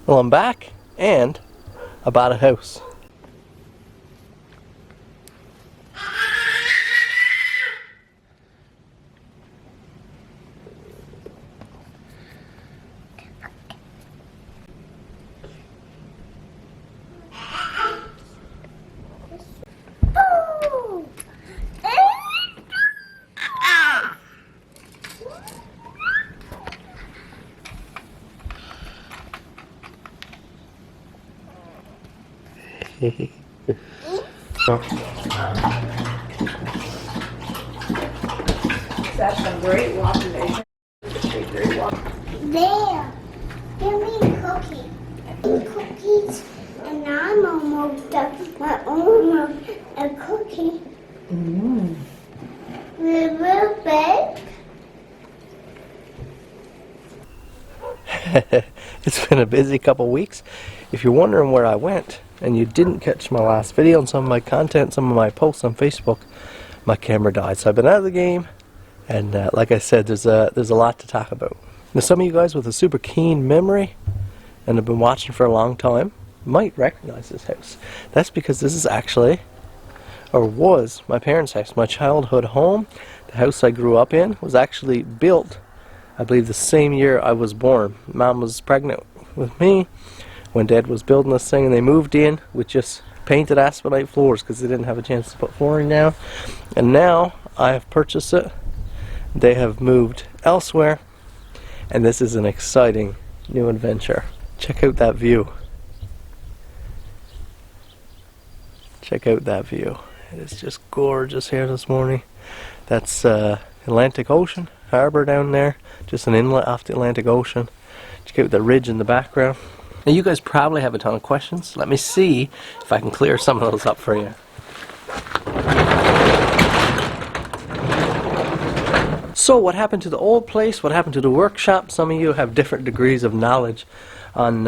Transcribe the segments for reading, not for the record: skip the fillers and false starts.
Well, I'm back, and I bought a house. That's a great walking day. Great walk. There. Give me a cookie. Cookies. And I'm almost a cookie. Real big. It's been a busy couple weeks. If you're wondering where I went and you didn't catch my last video and some of my content, some of my posts on Facebook, my camera died. So I've been out of the game, and like I said, there's a lot to talk about. Now, some of you guys with a super keen memory and have been watching for a long time might recognize this house. That's because this is actually, or was, my parents' house, my childhood home. The house I grew up in was actually built, I believe, the same year I was born. Mom was pregnant with me when Dad was building this thing, and they moved in with just painted aspenite floors because they didn't have a chance to put flooring down. And now I have purchased it. They have moved elsewhere, and this is an exciting new adventure. Check out that view. Check out that view. It is just gorgeous here this morning. That's Atlantic Ocean harbor down there, just an inlet off the Atlantic Ocean. Check out the ridge in the background. Now, you guys probably have a ton of questions. Let me see if I can clear some of those up for you. So what happened to the old place? What happened to the workshop? Some of you have different degrees of knowledge on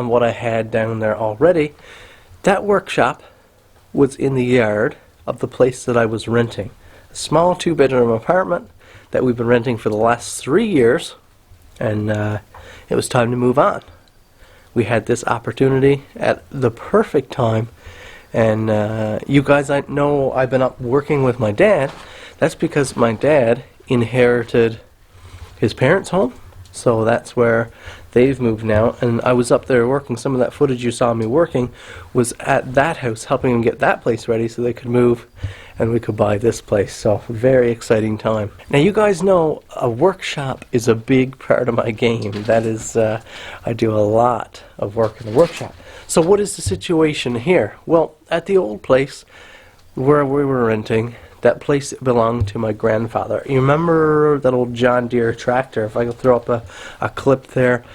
what I had down there already. That workshop was in the yard of the place that I was renting. A small 2-bedroom apartment that we've been renting for the last 3 years, and it was time to move on. We had this opportunity at the perfect time, and you guys, I know I've been up working with my dad. That's because my dad inherited his parents' home, so that's where they've moved now, and I was up there working. Some of that footage you saw me working was at that house, helping them get that place ready so they could move and we could buy this place. So very exciting time. Now, you guys know a workshop is a big part of my game. That is, I do a lot of work in the workshop. So what is the situation here? Well, at the old place where we were renting, that place belonged to my grandfather. You remember that old John Deere tractor? If I could throw up a clip there.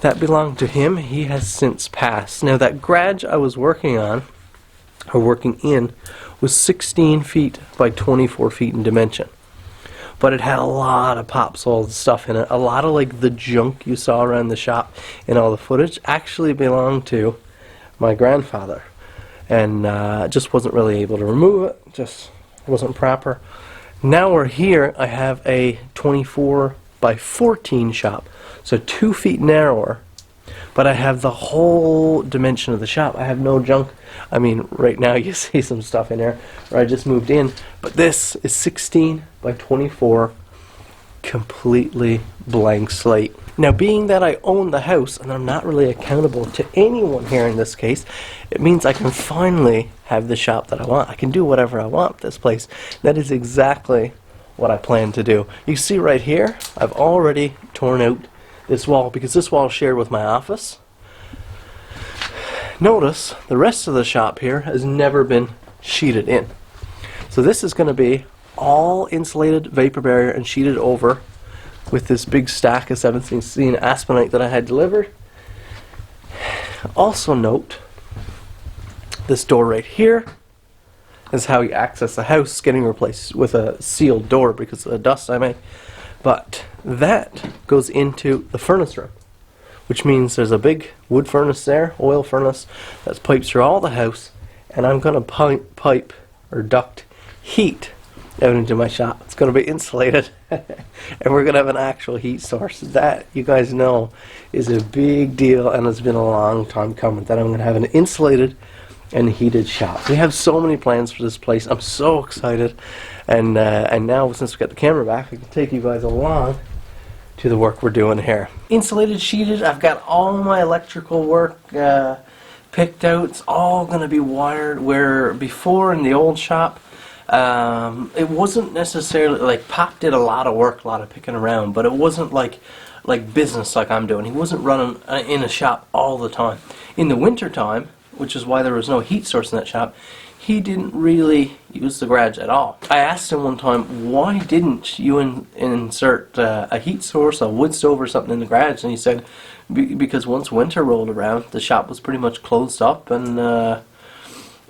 That belonged to him. He has since passed. Now, that garage I was working on, or working in, was 16 feet by 24 feet in dimension. But it had a lot of popsoil stuff in it. A lot of like the junk you saw around the shop and all the footage actually belonged to my grandfather. And just wasn't really able to remove it. Just wasn't proper. Now we're here. I have a 24 by 14 shop. So 2 feet narrower, but I have the whole dimension of the shop. I have no junk. I mean, right now you see some stuff in there where I just moved in, but this is 16 by 24, completely blank slate. Now, being that I own the house and I'm not really accountable to anyone here in this case, it means I can finally have the shop that I want. I can do whatever I want with this place. That is exactly what I plan to do. You see right here, I've already torn out this wall because this wall is shared with my office. Notice the rest of the shop here has never been sheeted in. So this is going to be all insulated, vapor barrier, and sheeted over with this big stack of 1716 aspenite that I had delivered. Also note this door right here is how you access the house, getting replaced with a sealed door because of the dust I make. But that goes into the furnace room, which means there's a big wood furnace there, oil furnace, that's piped through all the house, and I'm going to pipe or duct heat out into my shop. It's going to be insulated, and we're going to have an actual heat source. That, you guys know, is a big deal, and it's been a long time coming, that I'm going to have an insulated and heated shop. We have so many plans for this place. I'm so excited, and now since we got the camera back, I can take you guys along to the work we're doing here. Insulated, sheeted. I've got all my electrical work picked out. It's all going to be wired. Where before in the old shop, it wasn't necessarily like Pop did a lot of work, a lot of picking around, but it wasn't like business like I'm doing. He wasn't running in a shop all the time. In the winter time, which is why there was no heat source in that shop, he didn't really use the garage at all. I asked him one time, why didn't you insert a heat source, a wood stove or something in the garage? And he said, because once winter rolled around, the shop was pretty much closed up, and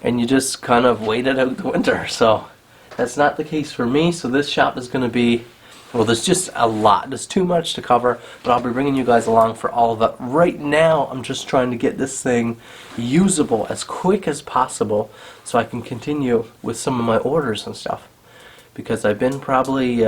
you just kind of waited out the winter. So that's not the case for me. So this shop is going to be, well, there's just a lot. There's too much to cover, but I'll be bringing you guys along for all of it. Right now, I'm just trying to get this thing usable as quick as possible so I can continue with some of my orders and stuff. Because I've been probably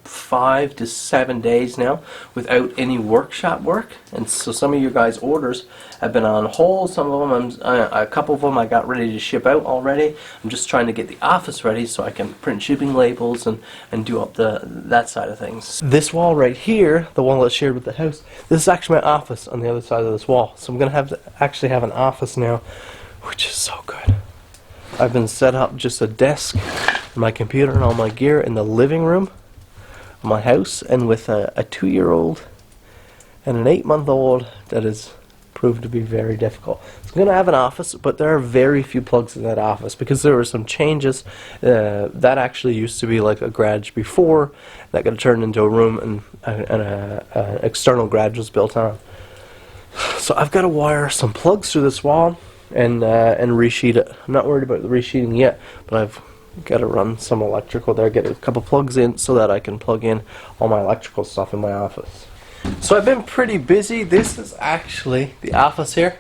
5 to 7 days now without any workshop work, and so some of your guys' orders have been on hold. Some of them, a couple of them I got ready to ship out already. I'm just trying to get the office ready so I can print shipping labels and do up that side of things. This wall right here, the wall that's shared with the house, this is actually my office on the other side of this wall. So I'm going to have to actually have an office now, which is so good. I've been set up just a desk, my computer and all my gear in the living room of my house, and with a 2-year-old and an 8-month-old that has proved to be very difficult. So I'm going to have an office, but there are very few plugs in that office because there were some changes. That actually used to be like a garage before, that got turned into a room, and an external garage was built on. So I've got to wire some plugs through this wall and resheet it. I'm not worried about the resheeting yet, but I've got to run some electrical there, get a couple plugs in so that I can plug in all my electrical stuff in my office. So I've been pretty busy. This is actually the office here.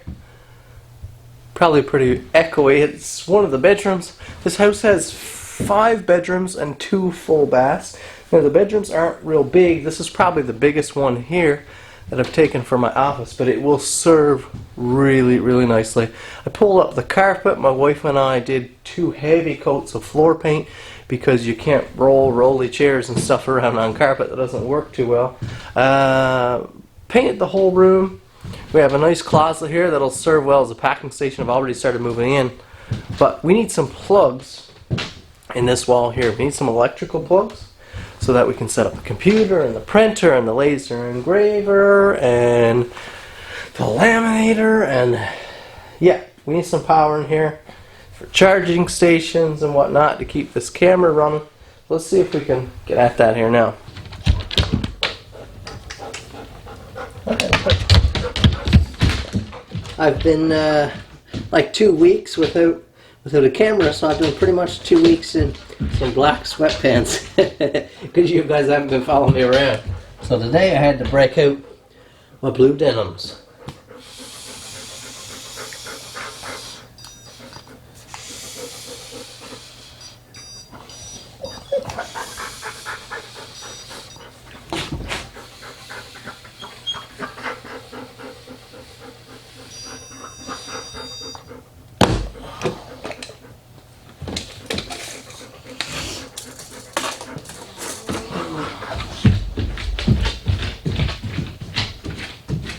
Probably pretty echoey. It's one of the bedrooms. This house has 5 bedrooms and 2 full baths. Now the bedrooms aren't real big. This is probably the biggest one here that I've taken for my office, but it will serve really, really nicely. I pulled up the carpet. My wife and I did 2 heavy coats of floor paint because you can't roll rolly chairs and stuff around on carpet. That doesn't work too well. Painted the whole room. We have a nice closet here that'll serve well as a packing station. I've already started moving in, but we need some plugs in this wall here. We need some electrical plugs so that we can set up the computer and the printer and the laser engraver and the laminator, and yeah, we need some power in here for charging stations and whatnot to keep this camera running. Let's see if we can get at that here now. I've been like 2 weeks without a camera, so I've been pretty much 2 weeks in some black sweatpants because you guys haven't been following me around. So today I had to break out my blue denims.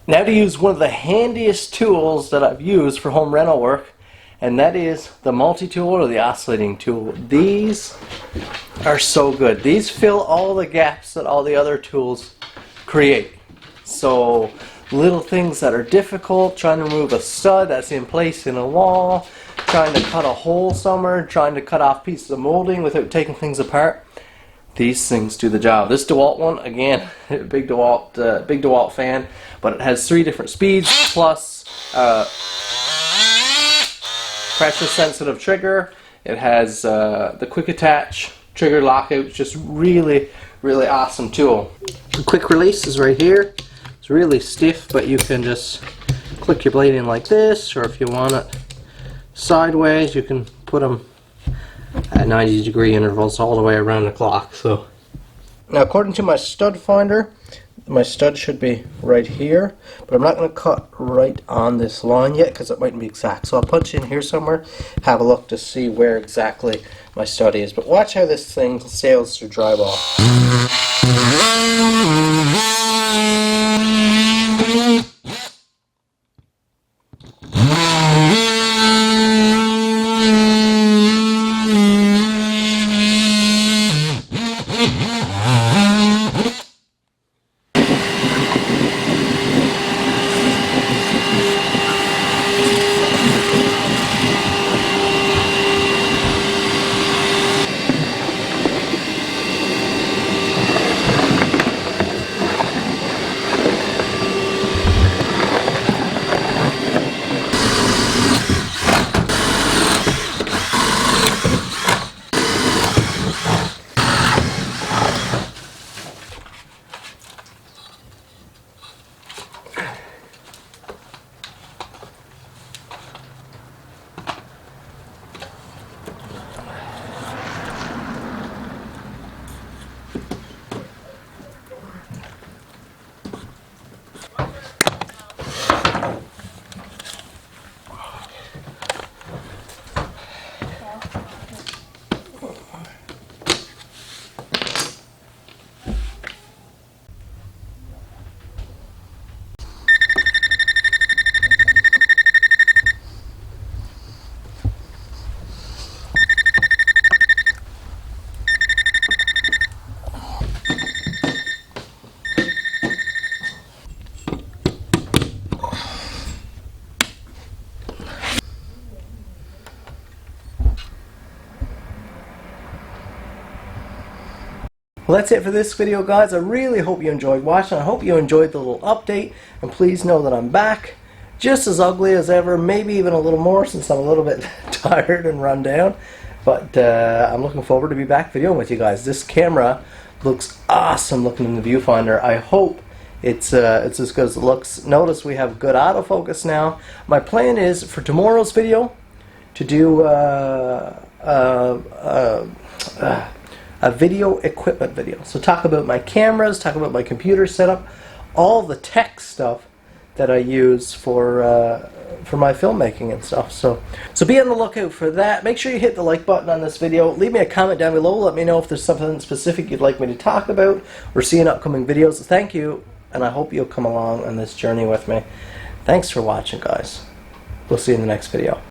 Now to use one of the handiest tools that I've used for home rental work, and that is the multi-tool or the oscillating tool. These are so good. These fill all the gaps that all the other tools create. So little things that are difficult, trying to remove a stud that's in place in a wall, trying to cut a hole somewhere, trying to cut off pieces of molding without taking things apart. These things do the job. This Dewalt one, again, big Dewalt fan, but it has 3 different speeds plus pressure sensitive trigger. It has the quick attach trigger lockout. Just really awesome tool. The quick release is right here. It's really stiff, but you can just click your blade in like this, or if you want it sideways, you can put them at 90-degree intervals all the way around the clock. So now, according to my stud finder, my stud should be right here, but I'm not going to cut right on this line yet because it mightn't be exact. So I'll punch in here somewhere, have a look to see where exactly my stud is. But watch how this thing sails through drywall. Well, that's it for this video, guys. I really hope you enjoyed watching. I hope you enjoyed the little update, and please know that I'm back, just as ugly as ever, maybe even a little more since I'm a little bit tired and run down. But I'm looking forward to be back videoing with you guys. This camera looks awesome looking in the viewfinder. I hope it's as good as it looks. Notice we have good autofocus now. My plan is for tomorrow's video to do a video equipment video. So talk about my cameras, talk about my computer setup, all the tech stuff that I use for my filmmaking and stuff. So be on the lookout for that. Make sure you hit the like button on this video. Leave me a comment down below. Let me know if there's something specific you'd like me to talk about or see in upcoming videos. Thank you, and I hope you'll come along on this journey with me. Thanks for watching, guys. We'll see you in the next video.